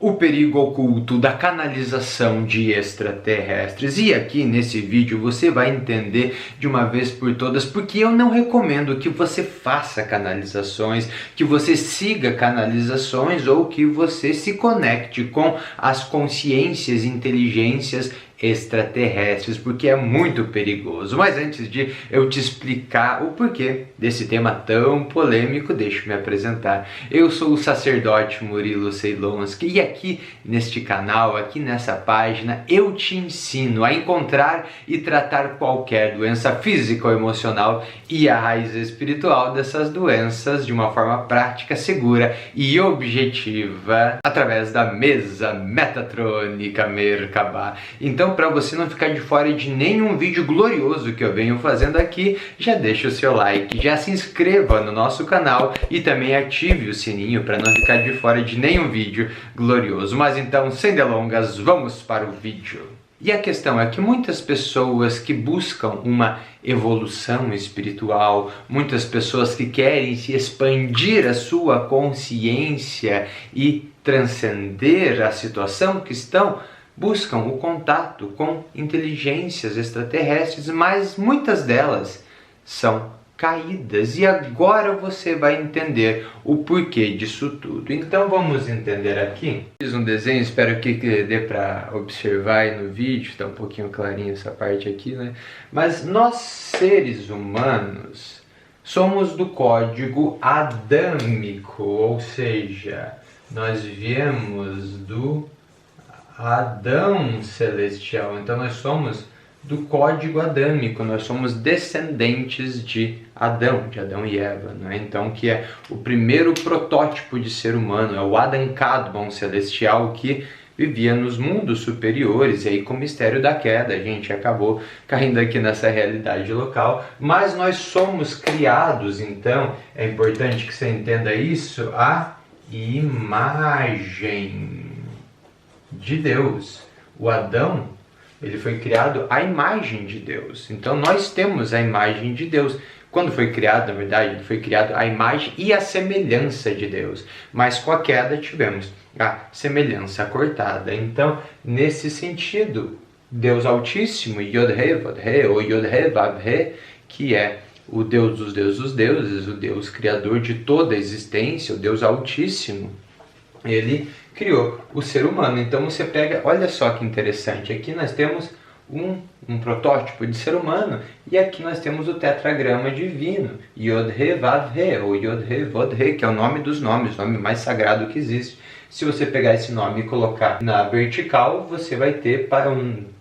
o perigo oculto da canalização de extraterrestres. E aqui nesse vídeo você vai entender de uma vez por todas porque eu não recomendo que você faça canalizações, que você siga canalizações ou que você se conecte com as consciências, inteligências extraterrestres, porque é muito perigoso. Mas antes de eu te explicar o porquê desse tema tão polêmico, deixa eu me apresentar. Eu sou o sacerdote Murilo Ceilonski e aqui neste canal, aqui nessa página, eu te ensino a encontrar e tratar qualquer doença física ou emocional e a raiz espiritual dessas doenças de uma forma prática, segura e objetiva através da mesa metatrônica Merkabah. Então, para você não ficar de fora de nenhum vídeo glorioso que eu venho fazendo aqui, já deixa o seu like, já se inscreva no nosso canal e também ative o sininho para não ficar de fora de nenhum vídeo glorioso. Mas então, sem delongas, vamos para o vídeo. E a questão é que muitas pessoas que buscam uma evolução espiritual, muitas pessoas que querem se expandir a sua consciência e transcender a situação que estão, buscam o contato com inteligências extraterrestres, mas muitas delas são caídas. E agora você vai entender o porquê disso tudo. Então vamos entender aqui. Fiz um desenho, espero que dê para observar aí no vídeo, está um pouquinho clarinho essa parte aqui, né? Mas nós, seres humanos, somos do código adâmico, ou seja, nós viemos do Adão celestial. Então nós somos do código adâmico, nós somos descendentes de Adão e Eva, né? Então, que é o primeiro protótipo de ser humano, é o Adam Kadmon celestial que vivia nos mundos superiores, e aí com o mistério da queda a gente acabou caindo aqui nessa realidade local, mas nós somos criados, então é importante que você entenda isso, a imagem de Deus. O Adão, ele foi criado à imagem de Deus. Então nós temos a imagem de Deus. Quando foi criado, na verdade, ele foi criado à imagem e à semelhança de Deus. Mas com a queda tivemos a semelhança cortada. Então, nesse sentido, Deus Altíssimo, Yod-He, Vod-He, ou Yod-He, Vav-He, que é o Deus dos deuses, o Deus criador de toda a existência, o Deus Altíssimo, ele criou o ser humano. Então você pega, olha só que interessante, aqui nós temos um protótipo de ser humano e aqui nós temos o tetragrama divino, Yod-He Vav-He, ou Yod-He Vod-He, que é o nome dos nomes, o nome mais sagrado que existe. Se você pegar esse nome e colocar na vertical, você vai ter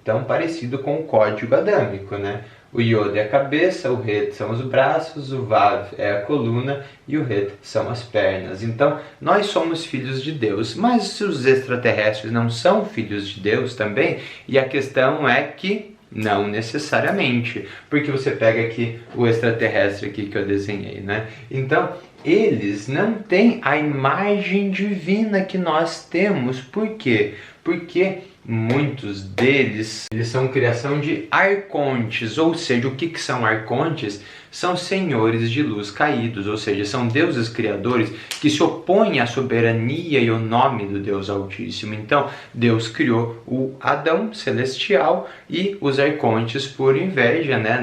tão parecido com o código adâmico, né? O Yod é a cabeça, o Het são os braços, o Vav é a coluna e o Het são as pernas. Então, nós somos filhos de Deus, mas os extraterrestres não são filhos de Deus também? E a questão é que não necessariamente, porque você pega aqui o extraterrestre aqui que eu desenhei, né? Então, eles não têm a imagem divina que nós temos. Por quê? Porque muitos deles, eles são criação de arcontes, ou seja, o que são arcontes? São senhores de luz caídos, ou seja, são deuses criadores que se opõem à soberania e ao nome do Deus Altíssimo. Então, Deus criou o Adão celestial e os arcontes, por inveja, né,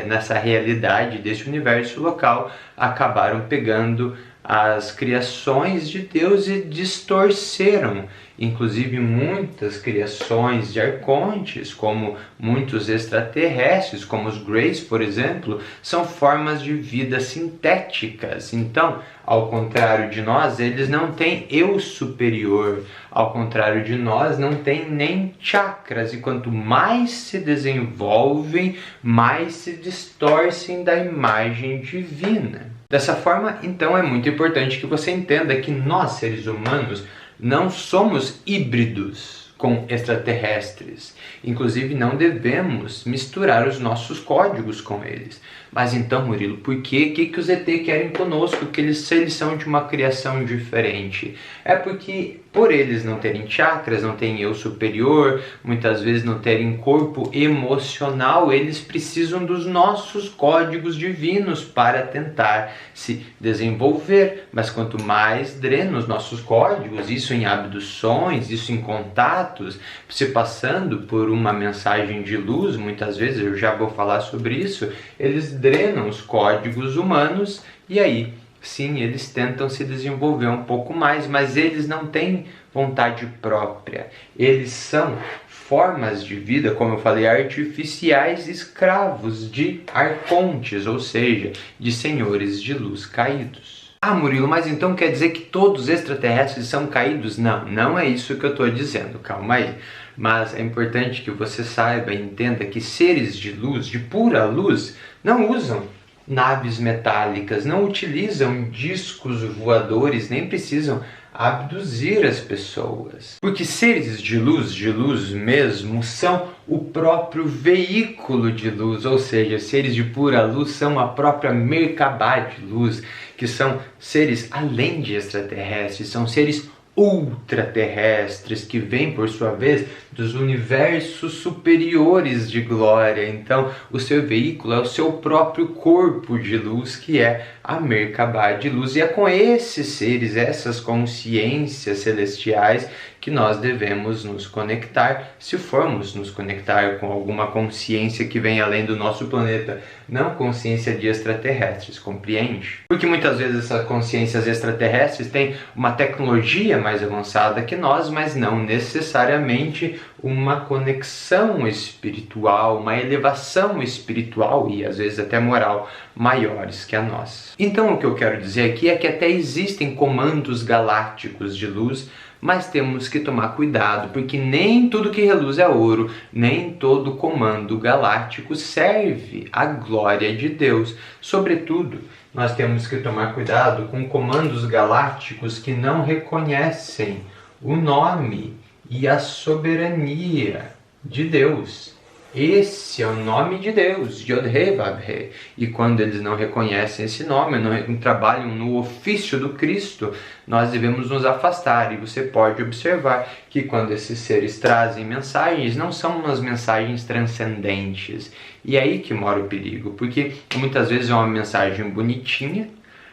nessa realidade desse universo local, acabaram pegando as criações de Deus e distorceram. Inclusive muitas criações de arcontes, como muitos extraterrestres, como os Greys, por exemplo, são formas de vida sintéticas. Então, ao contrário de nós, eles não têm eu superior. Ao contrário de nós, não têm nem chakras. E quanto mais se desenvolvem, mais se distorcem da imagem divina. Dessa forma, então, é muito importante que você entenda que nós, seres humanos, não somos híbridos com extraterrestres. Inclusive, não devemos misturar os nossos códigos com eles. Mas então, Murilo, por quê? O que os ET querem conosco? Que eles são de uma criação diferente? É porque por eles não terem chakras, não terem eu superior, muitas vezes não terem corpo emocional, eles precisam dos nossos códigos divinos para tentar se desenvolver. Mas quanto mais drena os nossos códigos, isso em abduções, isso em contatos, se passando por uma mensagem de luz, muitas vezes, eu já vou falar sobre isso, eles drenam os códigos humanos e aí sim, eles tentam se desenvolver um pouco mais, mas eles não têm vontade própria. Eles são formas de vida, como eu falei, artificiais, escravos de arcontes, ou seja, de senhores de luz caídos. Ah, Murilo, mas então quer dizer que todos os extraterrestres são caídos? Não, não é isso que eu estou dizendo, calma aí. Mas é importante que você saiba e entenda que seres de luz, de pura luz, não usam naves metálicas, não utilizam discos voadores, nem precisam abduzir as pessoas. Porque seres de luz mesmo, são o próprio veículo de luz, ou seja, seres de pura luz são a própria Merkabah de luz, que são seres além de extraterrestres, são seres ultraterrestres que vêm, por sua vez, dos universos superiores de glória. Então, o seu veículo é o seu próprio corpo de luz, que é a Merkabah de luz. E é com esses seres, essas consciências celestiais, que nós devemos nos conectar, se formos nos conectar com alguma consciência que vem além do nosso planeta, não consciência de extraterrestres, compreende? Porque muitas vezes essas consciências extraterrestres têm uma tecnologia mais avançada que nós, mas não necessariamente uma conexão espiritual, uma elevação espiritual e às vezes até moral maiores que a nossa. Então o que eu quero dizer aqui é que até existem comandos galácticos de luz, mas temos que tomar cuidado, porque nem tudo que reluz é ouro, nem todo comando galáctico serve à glória de Deus. Sobretudo, nós temos que tomar cuidado com comandos galácticos que não reconhecem o nome e a soberania de Deus. Esse é o nome de Deus, Yod-He Vav-He. E quando eles não reconhecem esse nome, não trabalham no ofício do Cristo, nós devemos nos afastar. E você pode observar que quando esses seres trazem mensagens, não são umas mensagens transcendentes. E é aí que mora o perigo, porque muitas vezes é uma mensagem bonitinha,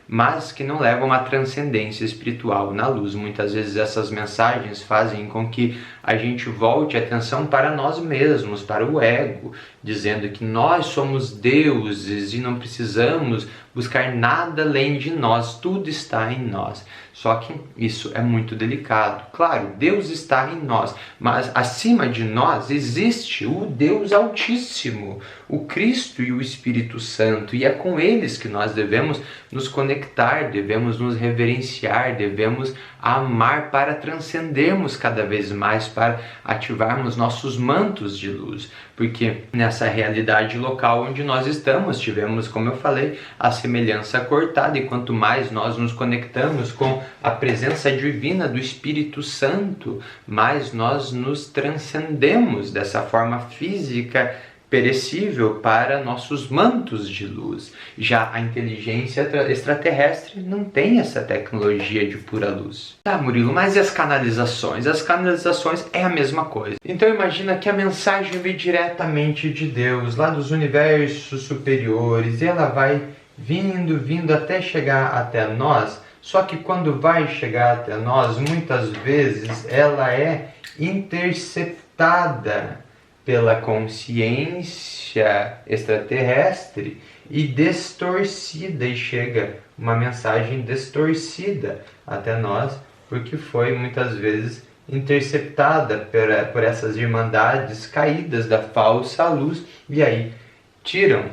mas que não levam a transcendência espiritual na luz. Muitas vezes essas mensagens fazem com que a gente volte a atenção para nós mesmos, para o ego, dizendo que nós somos deuses e não precisamos buscar nada além de nós, tudo está em nós. Só que isso é muito delicado. Claro, Deus está em nós, mas acima de nós existe o Deus Altíssimo, o Cristo e o Espírito Santo, e é com eles que nós devemos nos conectar, devemos nos reverenciar, devemos amar para transcendermos cada vez mais, para ativarmos nossos mantos de luz, porque nessa realidade local onde nós estamos, tivemos, como eu falei, a semelhança cortada, e quanto mais nós nos conectamos com a presença divina do Espírito Santo, mais nós nos transcendemos dessa forma física perecível para nossos mantos de luz. Já a inteligência extraterrestre não tem essa tecnologia de pura luz. Tá, Murilo, mas e as canalizações? As canalizações é a mesma coisa. Então imagina que a mensagem vem diretamente de Deus, lá dos universos superiores, e ela vai vindo até chegar até nós. Só que quando vai chegar até nós, muitas vezes ela é interceptada pela consciência extraterrestre e distorcida, e chega uma mensagem distorcida até nós, porque foi muitas vezes interceptada por essas irmandades caídas da falsa luz, e aí tiram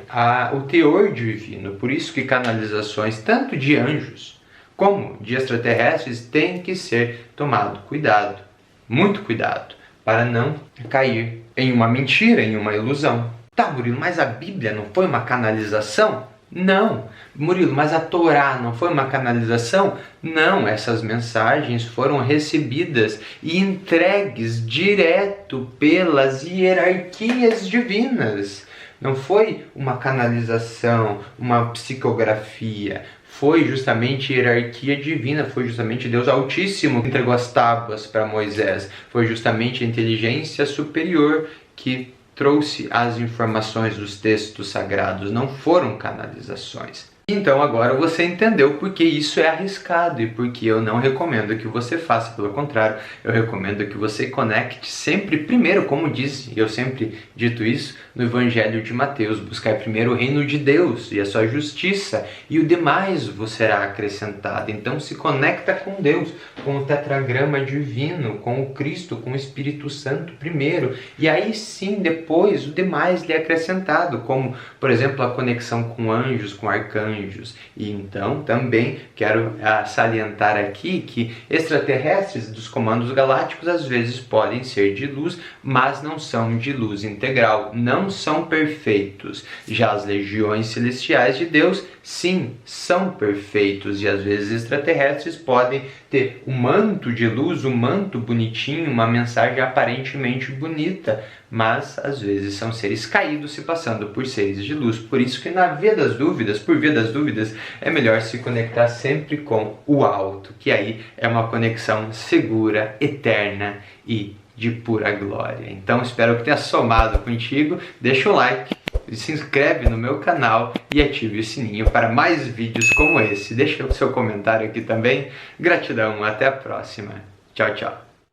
o teor divino. Por isso que canalizações tanto de anjos como de extraterrestres têm que ser tomado cuidado, muito cuidado, para não cair em uma mentira, em uma ilusão. Tá, Murilo, mas a Bíblia não foi uma canalização? Não. Murilo, mas a Torá não foi uma canalização? Não, essas mensagens foram recebidas e entregues direto pelas hierarquias divinas. Não foi uma canalização, uma psicografia. foi justamente hierarquia divina, foi justamente Deus Altíssimo que entregou as tábuas para Moisés, foi justamente a inteligência superior que trouxe as informações dos textos sagrados, não foram canalizações. Então agora você entendeu porque isso é arriscado e porque eu não recomendo que você faça. Pelo contrário, eu recomendo que você conecte sempre primeiro, como diz, eu sempre dito isso, no Evangelho de Mateus, buscar primeiro o reino de Deus e a sua justiça, e o demais vos será acrescentado. Então se conecta com Deus, com o tetragrama divino, com o Cristo, com o Espírito Santo primeiro, e aí sim depois o demais lhe é acrescentado, como por exemplo a conexão com anjos, com arcanjos. E então também quero salientar aqui que extraterrestres dos comandos galácticos às vezes podem ser de luz, mas não são de luz integral, não são perfeitos. Já as legiões celestiais de Deus, sim, são perfeitos, e às vezes extraterrestres podem ter um manto de luz, um manto bonitinho, uma mensagem aparentemente bonita, mas às vezes são seres caídos se passando por seres de luz. Por isso que por via das dúvidas, é melhor se conectar sempre com o alto, que aí é uma conexão segura, eterna e de pura glória. Então espero que tenha somado contigo, deixa o like, se inscreve no meu canal e ative o sininho para mais vídeos como esse. Deixa o seu comentário aqui também. Gratidão, até a próxima. Tchau, tchau.